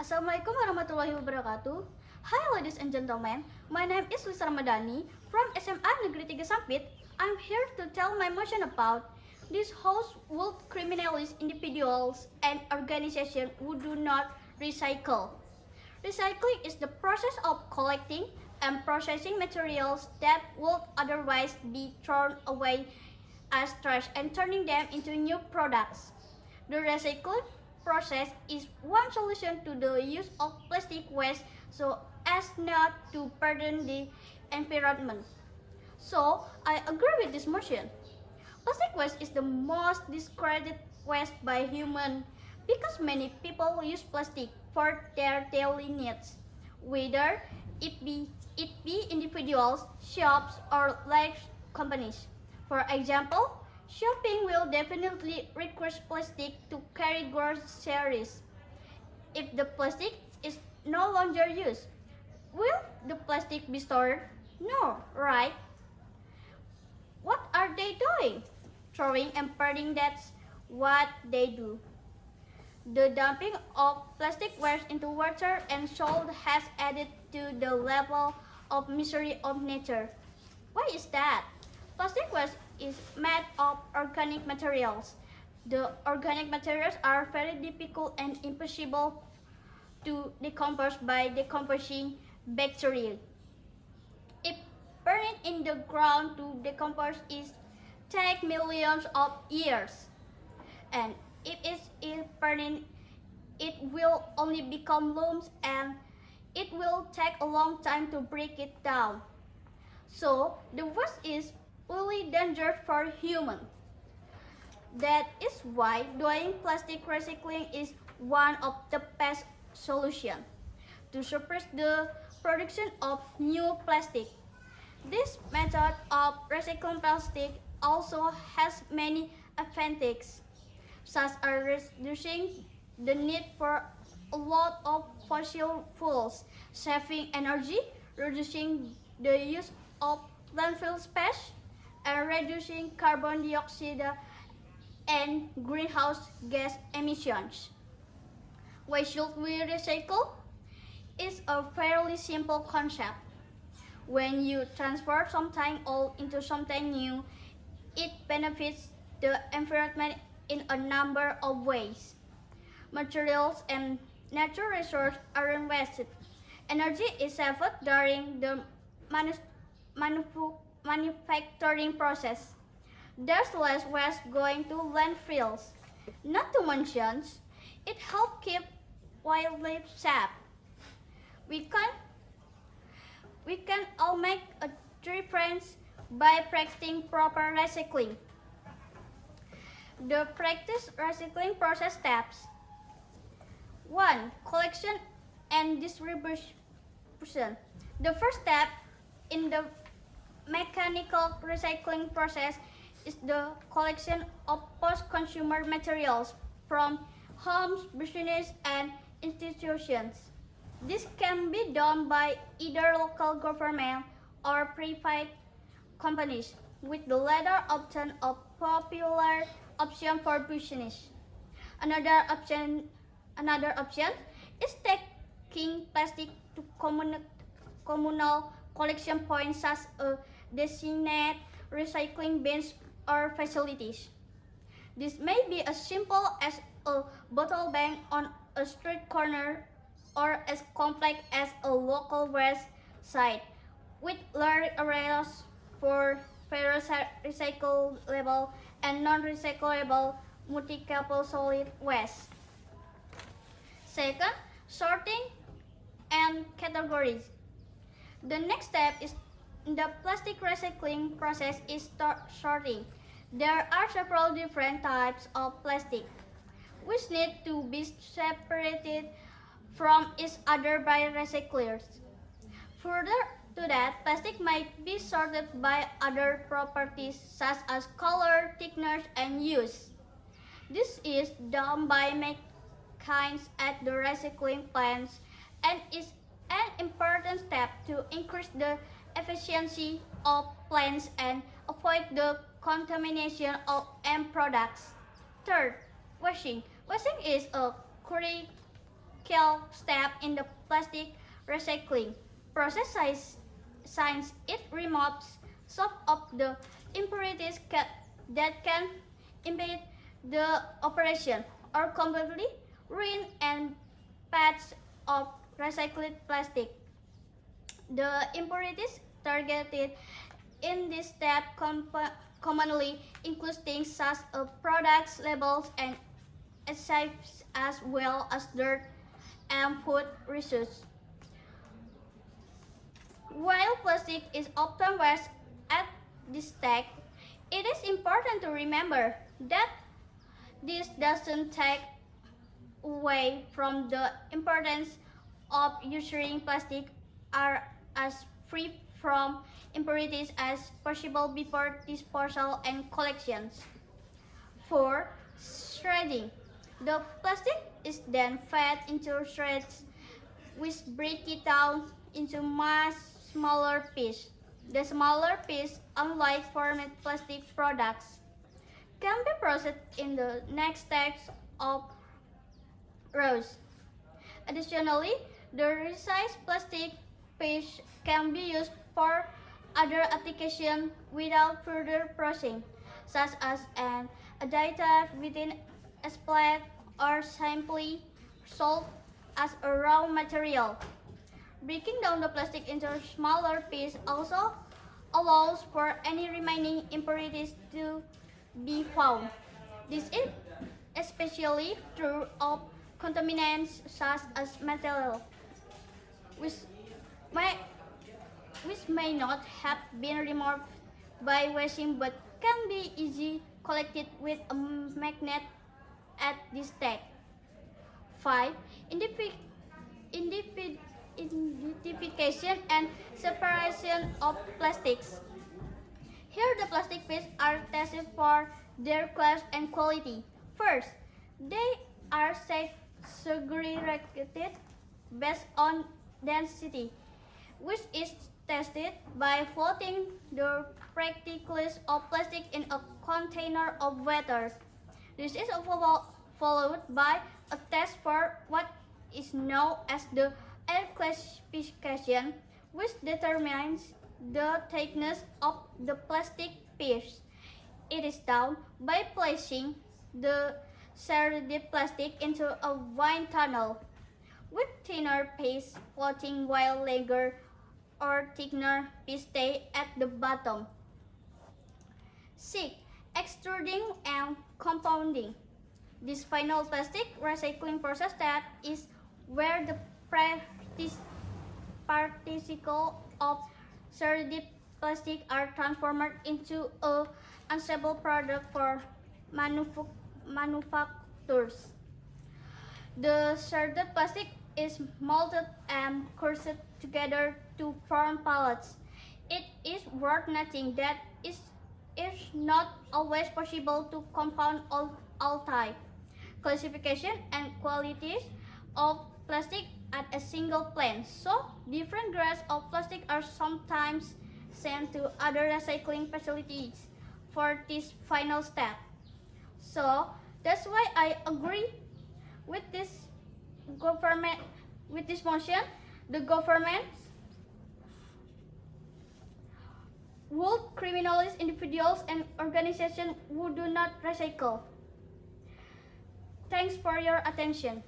Assalamualaikum warahmatullahi wabarakatuh. Hi ladies and gentlemen, my name is Ramadhani from SMA Negeri 3 Sampit. I'm here to tell my motion about this house would criminalize individuals and organizations who do not recycle. Recycling is the process of collecting and processing materials that would otherwise be thrown away as trash and turning them into new products. The recycling process is one solution to the use of plastic waste so as not to burden the environment. So, I agree with this motion. Plastic waste is the most discredited waste by humans because many people use plastic for their daily needs, whether it be individuals, shops, or large companies. For example, shopping will definitely require plastic to carry groceries. If the plastic is no longer used, will the plastic be stored? No, right? What are they doing? Throwing and burning, that's what they do. The dumping of plastic waste into water and soil has added to the level of misery of nature. Why is that? Plastic waste is made of organic materials. The organic materials are very difficult and impossible to decompose by decomposing bacteria. If burned in the ground to decompose it takes millions of years. And if it is burning, it will only become lumps and it will take a long time to break it down. So the waste is really dangerous for humans. That is why doing plastic recycling is one of the best solutions to suppress the production of new plastic. This method of recycling plastic also has many advantages, such as reducing the need for a lot of fossil fuels, saving energy, reducing the use of landfill space, and reducing carbon dioxide and greenhouse gas emissions. Why should we recycle? It's a fairly simple concept. When you transfer something old into something new, it benefits the environment in a number of ways. Materials and natural resources aren't wasted. Energy is saved during the manufacturing process. There's less waste going to landfills. Not to mention, it helps keep wildlife safe. We can all make a difference by practicing proper recycling. The practice recycling process steps. 1. Collection and distribution. The first step in the mechanical recycling process is the collection of post-consumer materials from homes, businesses, and institutions. This can be done by either local government or private companies, with the latter option a popular option for business. Another option is taking plastic to communal collection points such as designated recycling bins or facilities. This may be as simple as a bottle bank on a street corner or as complex as a local waste site with large areas for various recyclable and non-recyclable multi-capable solid waste. Second, sorting and categories. The next step is in the plastic recycling process is sorting. There are several different types of plastic, which need to be separated from each other by recyclers. Further to that, plastic might be sorted by other properties such as color, thickness, and use. This is done by mechanics at the recycling plants and is an important step to increase the efficiency of plants and avoid the contamination of end products. Third, washing. Washing is a critical crucial step in the plastic recycling process since it removes some of the impurities that can impede the operation or completely ruin and paths of recycled plastic. The impurities targeted in this step commonly include things such as products labels and adhesives as well as dirt and food residues. While plastic is often wasted at this stage, it is important to remember that this doesn't take away from the importance of using plastic are as free from impurities as possible before disposal and collections. For shredding, the plastic is then fed into shreds which break it down into much smaller pieces. The smaller piece, unlike formed plastic products, can be processed in the next stage of roast. Additionally, the resized plastic piece can be used for other applications without further processing, such as an additive within a splat or simply sold as a raw material. Breaking down the plastic into smaller pieces also allows for any remaining impurities to be found. This is especially true of contaminants such as metal, which may, which may not have been removed by washing but can be easily collected with a magnet at this stage. 5. Identification and separation of plastics. Here the plastic pieces are tested for their class and quality. First, they are segregated based on density, which is tested by floating the particles of plastic in a container of water. This is followed by a test for what is known as the air classification, which determines the thickness of the plastic piece. It is done by placing the shredded plastic into a wind tunnel, with thinner piece floating while larger or thinner piece stay at the bottom. 6. Extruding and compounding. This final plastic recycling process step is where the particles of shredded plastic are transformed into an unstable product for manufacturers. The shredded plastic is molded and crushed together to form pallets. It is worth noting that it is not always possible to compound all types, classification, and qualities of plastic at a single plant, so different grades of plastic are sometimes sent to other recycling facilities for this final step. So that's why I agree with this motion. The government would criminalize individuals and organizations who do not recycle. Thanks for your attention.